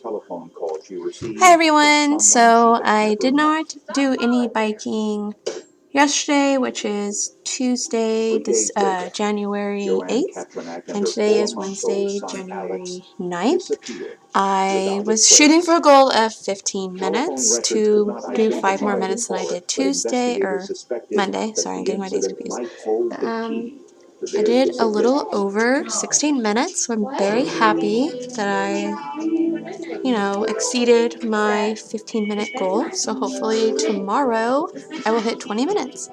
telephone call she received. Hi everyone! So I did not do any biking yesterday, which is Tuesday, January 8th, and today is Wednesday, January 9th. I was shooting for a goal of 15 minutes to do 5 more minutes than I did Tuesday, or Monday. Sorry, I'm getting my days confused. I did a little over 16 minutes, so I'm very happy that I exceeded my 15-minute goal. So hopefully tomorrow I will hit 20 minutes.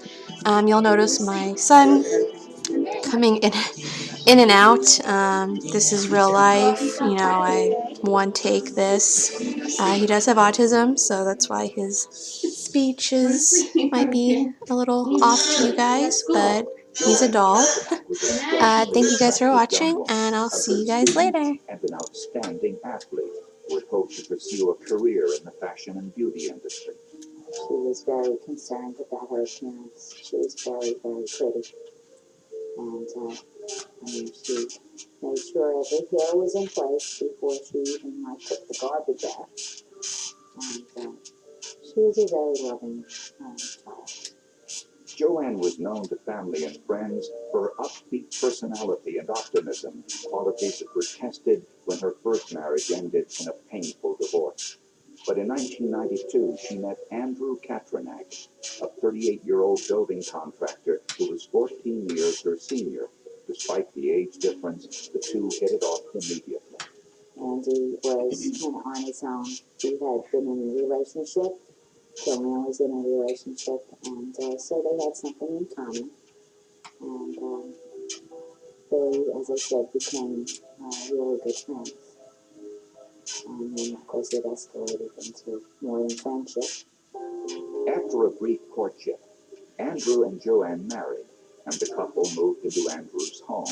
You'll notice my son coming in and out. This is real life. I one take this. He does have autism, so that's why his speech might be a little off to you guys, but he's a doll. Thank you guys for watching, and I'll see you guys later. And an outstanding athlete would hope to pursue a career in the fashion and beauty industry. She was very concerned about her appearance. She was very, very pretty. And she made sure every hair was in place before she even took the garbage out. And she was a very loving child. Joanne was known to family and friends for her upbeat personality and optimism, qualities that were tested when her first marriage ended in a painful divorce. But in 1992, she met Andrew Katranak, a 38-year-old building contractor who was 14 years her senior. Despite the age difference, the two hit it off immediately. Andy was on his own. He had been in a relationship. Joanne was in a relationship, and so they had something in common. And they, as I said, became really good friends. And then, of course, it escalated into more than friendship. After a brief courtship, Andrew and Joanne married, and the couple moved into Andrew's home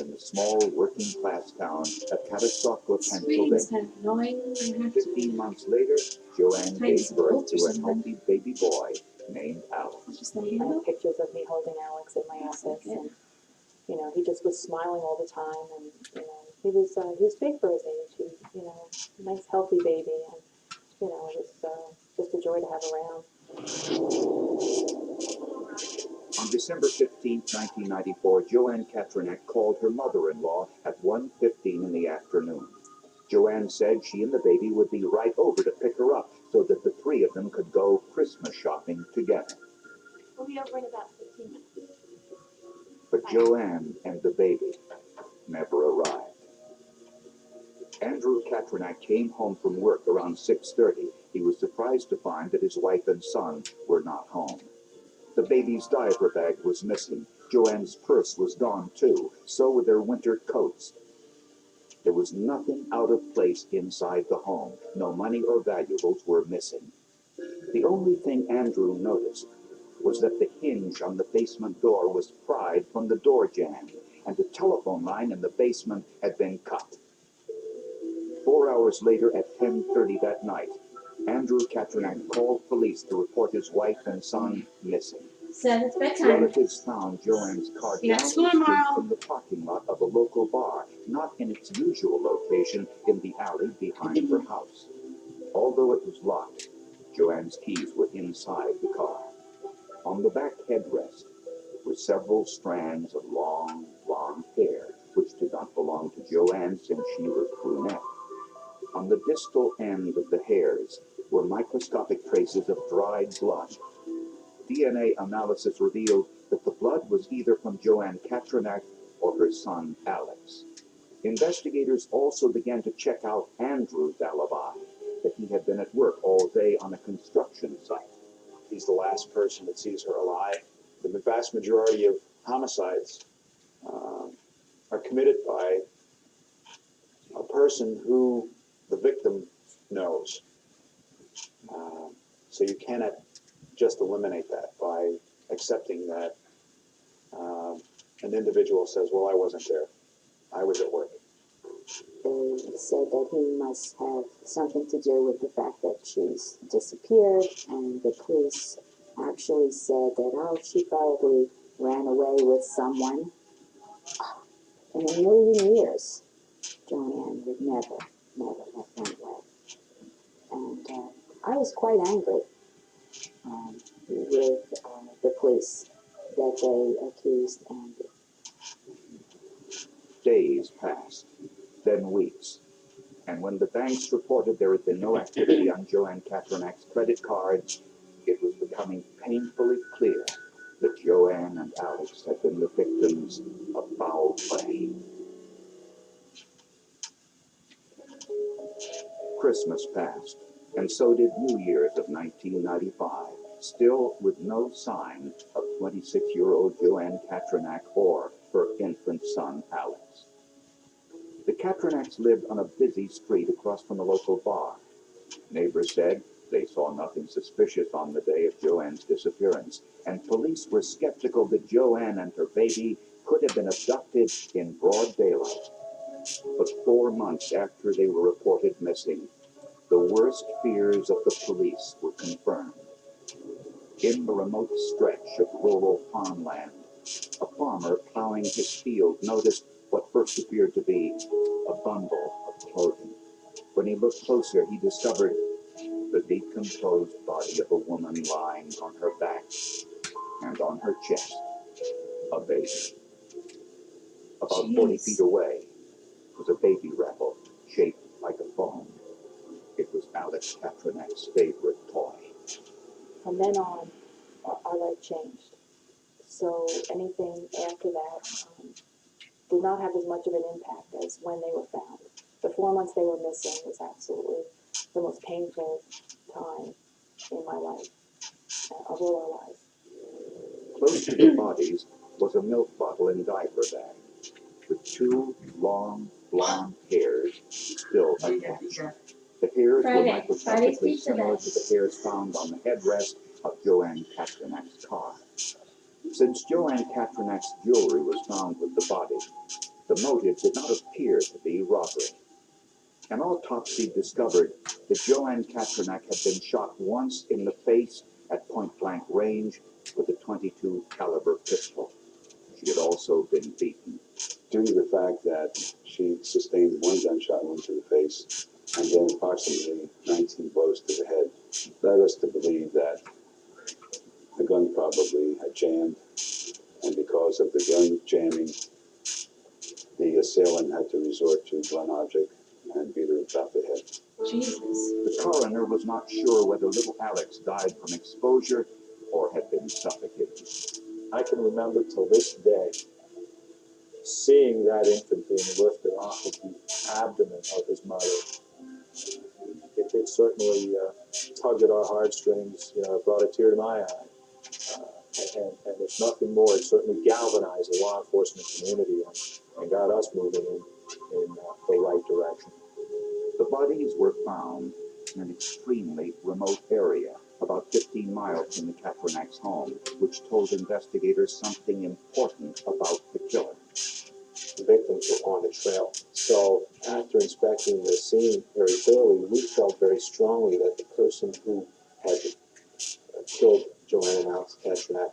in the small working-class town of Catasauqua, Pennsylvania. 15 months later, Joanne gave birth to a healthy baby boy named Alex. I have pictures of me holding Alex in my office, and he just was smiling all the time, and he was big for his age. He, nice healthy baby, and it was just a joy to have around. On December 15, 1994, Joanne Katranak called her mother-in-law at 1:15 in the afternoon. Joanne said she and the baby would be right over to pick her up so that the three of them could go Christmas shopping together. We'll be over in about 15 minutes. But Joanne and the baby never arrived. Andrew Katranak came home from work around 6:30. He was surprised to find that his wife and son were not home. The baby's diaper bag was missing. Joanne's purse was gone too. So were their winter coats. There was nothing out of place inside the home. No money or valuables were missing. The only thing Andrew noticed was that the hinge on the basement door was pried from the door jamb, and the telephone line in the basement had been cut. 4 hours later, at 10:30 that night, Andrew Katranak called police to report his wife and son missing. Said it's bedtime. Relatives found Joanne's car down the street from the parking lot of a local bar, not in its usual location in the alley behind her house. Although it was locked, Joanne's keys were inside the car. On the back headrest were several strands of long, blonde hair, which did not belong to Joanne since she was brunette. On the distal end of the hairs were microscopic traces of dried blood. DNA analysis revealed that the blood was either from Joanne Katranak or her son Alex. Investigators also began to check out Andrew's alibi, that he had been at work all day on a construction site. He's the last person that sees her alive. The vast majority of homicides are committed by a person who the victim knows. So you cannot just eliminate that by accepting that an individual says, well, I wasn't there. I was at work. They said that he must have something to do with the fact that she's disappeared, and the police actually said that, she probably ran away with someone. In a million years, Joanne would never have run away. I was quite angry with the police that they accused Andy. Days passed, then weeks, and when the banks reported there had been no activity on Joanne Katranak's credit cards, it was becoming painfully clear that Joanne and Alex had been the victims of foul play. Christmas passed, and so did New Year's of 1995, still with no sign of 26-year-old Joanne Katranak or her infant son, Alex. The Katranaks lived on a busy street across from a local bar. Neighbors said they saw nothing suspicious on the day of Joanne's disappearance, and police were skeptical that Joanne and her baby could have been abducted in broad daylight. But 4 months after they were reported missing, the worst fears of the police were confirmed. In the remote stretch of rural farmland, a farmer plowing his field noticed what first appeared to be a bundle of clothing. When he looked closer, he discovered the decomposed body of a woman lying on her back and on her chest, a baby. About 40 feet away was a baby rattle shaped like a phone. It was Alex Katranak's favorite toy. From then on, our life changed. So anything after that did not have as much of an impact as when they were found. The 4 months they were missing was absolutely the most painful time in my life, of all our lives. Close to the bodies was a milk bottle and diaper bag, with 2 long, blonde hairs still attached. The hairs were microscopically similar to the hairs found on the headrest of Joanne Katranak's car. Since Joanne Katranak's jewelry was found with the body, the motive did not appear to be robbery. An autopsy discovered that Joanne Katranak had been shot once in the face at point-blank range with a .22 caliber pistol. She had also been beaten. Due to the fact that she sustained 1 gunshot wound to the face and then approximately 19 blows to the head, led us to believe that the gun probably had jammed, and because of the gun jamming, the assailant had to resort to blunt object and beat her about the head. Jesus. The coroner was not sure whether little Alex died from exposure or had been suffocated. I can remember till this day seeing that infant being lifted off of the abdomen of his mother. It certainly tugged at our heartstrings, it brought a tear to my eye. And if nothing more, it certainly galvanized the law enforcement community and got us moving in the right direction. The bodies were found in an extremely remote area, about 15 miles from the Katranak's home, which told investigators something important about the killer. The victims were on the trail. So after inspecting the scene very thoroughly, we felt very strongly that the person who had killed Joanne and Alex Katranak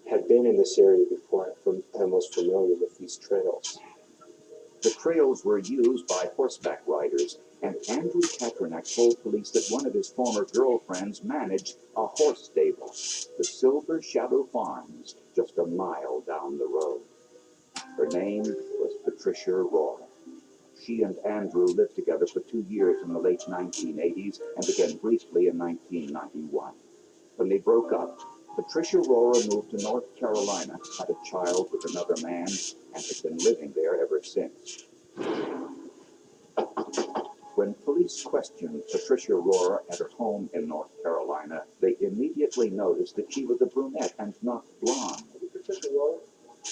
had been in this area before and was familiar with these trails. The trails were used by horseback riders, and Andrew Katranak told police that one of his former girlfriends managed a horse stable, the Silver Shadow Farms, just a mile down the road. Her name was Patricia Rohrer. She and Andrew lived together for 2 years in the late 1980s and again briefly in 1991. When they broke up, Patricia Rohrer moved to North Carolina, had a child with another man, and had been living there ever since. When police questioned Patricia Rohrer at her home in North Carolina, they immediately noticed that she was a brunette and not blonde. Patricia Rohrer?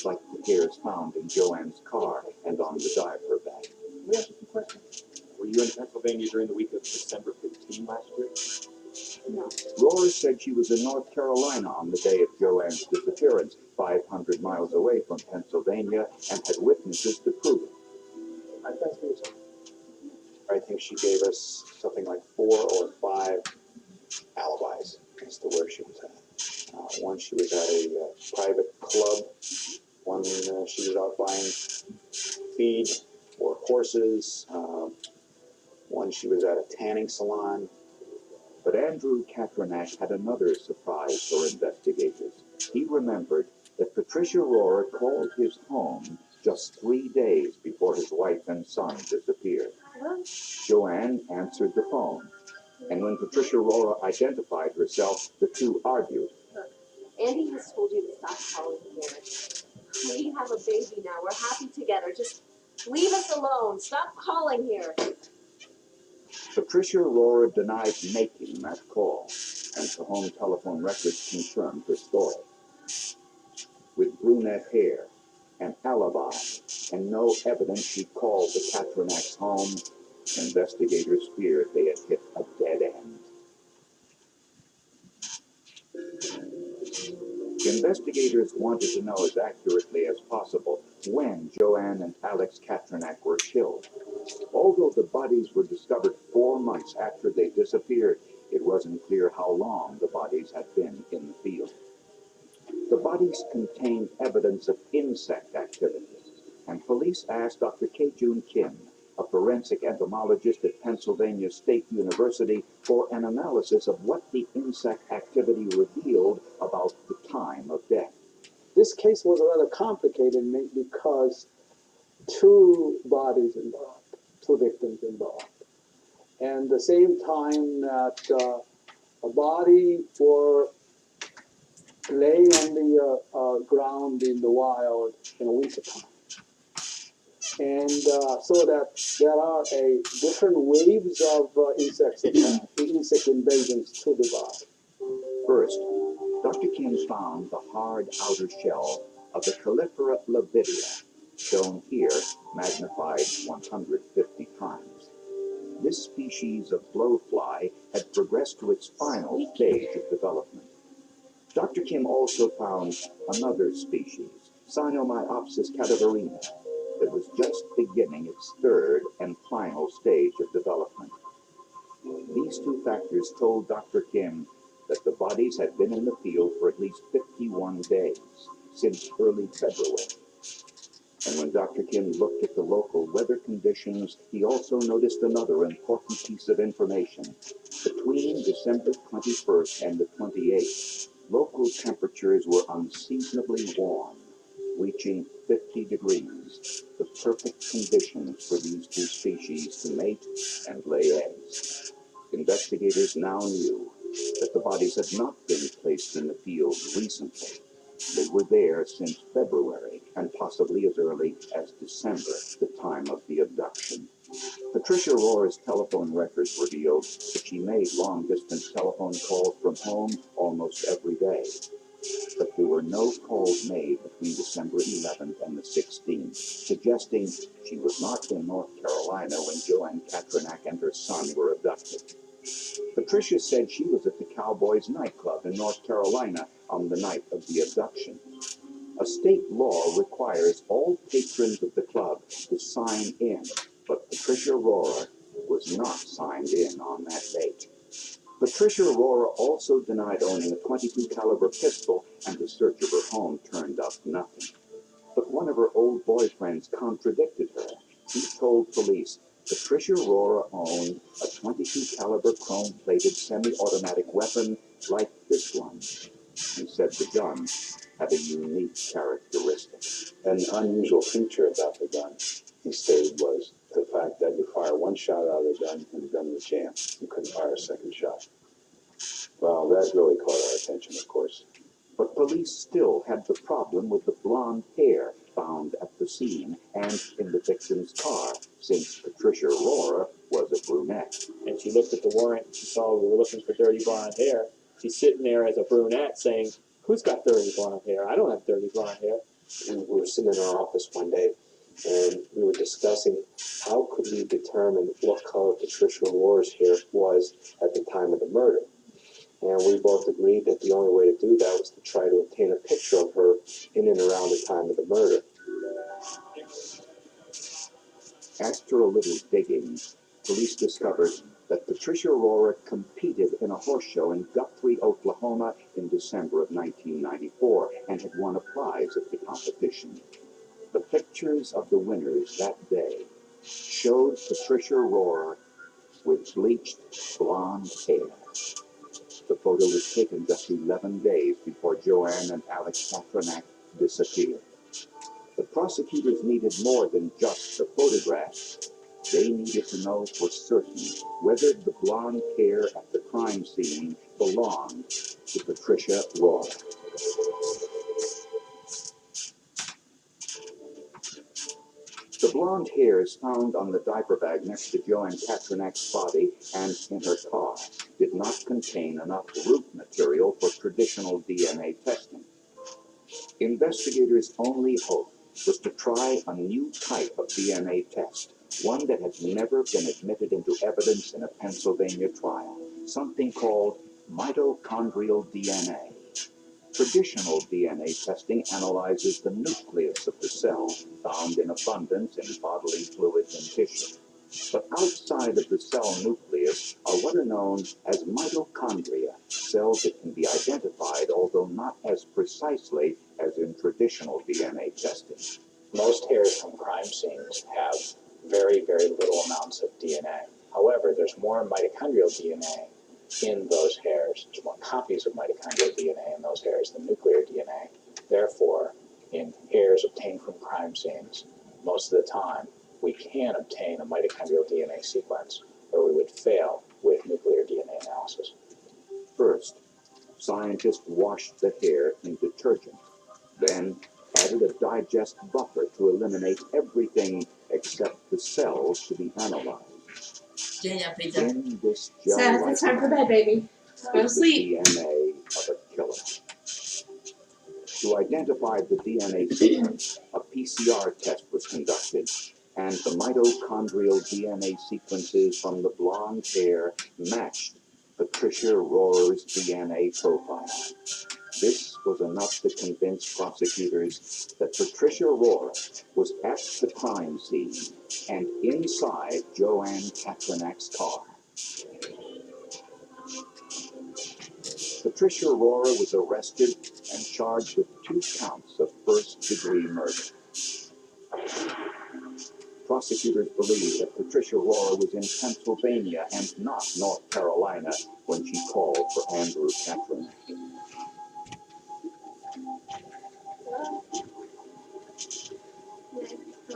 Like the hairs found in Joanne's car and on the diaper bag. Let me ask you 2 questions. Were you in Pennsylvania during the week of December 15 last year? No. Rohrer said she was in North Carolina on the day of Joanne's disappearance, 500 miles away from Pennsylvania, and had witnesses to prove it. I think she gave us something like 4 or 5 alibis as to where she was at. One, she was at a private club. One, she was out buying feed for horses. One, she was at a tanning salon. But Andrew Katranak had another surprise for investigators. He remembered that Patricia Rohrer called his home just 3 days before his wife and son disappeared. Hello? Joanne answered the phone, and when Patricia Rohrer identified herself, the two argued. Look, Andy has told you to stop calling here. We have a baby now. We're happy together. Just leave us alone. Stop calling here. Patricia Rohrer denied making that call, and the home telephone records confirmed her story. With brunette hair, an alibi, and no evidence she called the Katranak's home, investigators feared they had hit a dead end. Investigators wanted to know as accurately as possible when Joanne and Alex Katranak were killed. Although the bodies were discovered 4 months after they disappeared, it wasn't clear how long the bodies had been in the field. The bodies contained evidence of insect activity, and police asked Dr. K-Jun Kim, a forensic entomologist at Pennsylvania State University, for an analysis of what the insect activity revealed about the time of death. This case was rather complicated because 2 bodies involved, 2 victims involved. And the same time that a body were laying on the ground in the wild in winter time. And so that there are different waves of insect invasions to the body. First, Dr. Kim found the hard outer shell of the Califera lividia, shown here magnified 150 times. This species of blowfly had progressed to its final stage of development. Dr. Kim also found another species, Sinomyopsis cadaverina, that was just beginning its 3rd and final stage of development. These 2 factors told Dr. Kim that the bodies had been in the field for at least 51 days, since early February. And when Dr. Kim looked at the local weather conditions, he also noticed another important piece of information. Between December 21st and the 28th, local temperatures were unseasonably warm, reaching 50 degrees, the perfect conditions for these 2 species to mate and lay eggs. Investigators now knew that the bodies had not been placed in the field recently. They were there since February, and possibly as early as December, the time of the abduction. Patricia Rohrer's telephone records revealed that she made long-distance telephone calls from home almost every day. But there were no calls made between December 11th and the 16th, suggesting she was not in North Carolina when Joanne Katranak and her son were abducted. Patricia said she was at the Cowboys nightclub in North Carolina on the night of the abduction. A state law requires all patrons of the club to sign in, but Patricia Rohrer was not signed in on that date. Patricia Rohrer also denied owning a .22 caliber pistol, and the search of her home turned up nothing. But one of her old boyfriends contradicted her. He told police Patricia Rohrer owned a .22 caliber chrome-plated semi-automatic weapon like this one. He said the gun had a unique characteristic. An unusual feature about the gun, he stated, was the fact that you fire 1 shot out of the gun and the gun would jam. You couldn't fire a 2nd shot. Well, that really caught our attention, of course. But police still had the problem with the blonde hair found at the scene and in the victim's car, since Patricia Rohrer was a brunette. And she looked at the warrant, she saw we were looking for dirty blonde hair. She's sitting there as a brunette saying, "Who's got dirty blonde hair? I don't have dirty blonde hair." And we were sitting in our office one day, and we were discussing how could we determine what color Patricia Rohrer's hair was at the time of the murder. And we both agreed that the only way to do that was to try to obtain a picture of her in and around the time of the murder. After a little digging, police discovered that Patricia Rohrer competed in a horse show in Guthrie, Oklahoma in December of 1994 and had won a prize at the competition. The pictures of the winners that day showed Patricia Rohrer with bleached blonde hair. The photo was taken just 11 days before Joanne and Alex Patronak disappeared. The prosecutors needed more than just the photograph. They needed to know for certain whether the blonde hair at the crime scene belonged to Patricia Roy. The blonde hairs found on the diaper bag next to Joanne Patronak's body and in her car did not contain enough root material for traditional DNA testing. Investigators' only hope was to try a new type of DNA test, one that had never been admitted into evidence in a Pennsylvania trial, something called mitochondrial DNA. Traditional DNA testing analyzes the nucleus of the cell, found in abundance in bodily fluids and tissue. But outside of the cell nucleus are what are known as mitochondria, cells that can be identified, although not as precisely as in traditional DNA testing. Most hairs from crime scenes have very, very little amounts of DNA. However, there's more mitochondrial DNA in those hairs. There's more copies of mitochondrial DNA in those hairs than nuclear DNA. Therefore, in hairs obtained from crime scenes, most of the time, we can obtain a mitochondrial DNA sequence, or we would fail with nuclear DNA analysis. First, scientists washed the hair in detergent, then added a digest buffer to eliminate everything except the cells to be analyzed. In this gel Seth, it's time for bed, baby. Go to sleep. The DNA of a killer. To identify the DNA sequence, a PCR test was conducted, and the mitochondrial DNA sequences from the blonde hair matched Patricia Rohrer's DNA profile. This was enough to convince prosecutors that Patricia Rohrer was at the crime scene and inside Joanne Patronak's car. Patricia Rohrer was arrested and charged with 2 counts of first-degree murder. Prosecutors believe that Patricia Rohrer was in Pennsylvania and not North Carolina when she called for Andrew Patronak.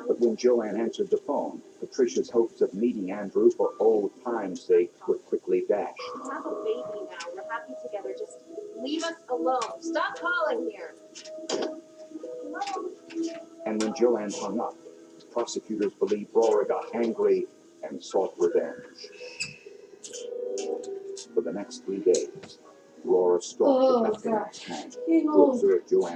But when Joanne answered the phone, Patricia's hopes of meeting Andrew for old time's sake were quickly dashed. We have a baby now. We're happy together. Just leave us alone. Stop calling here. And when Joanne hung up, prosecutors believe Rohrer got angry and sought revenge. For the next 3 days, Rohrer stalked the Patronak's home to observe Joanne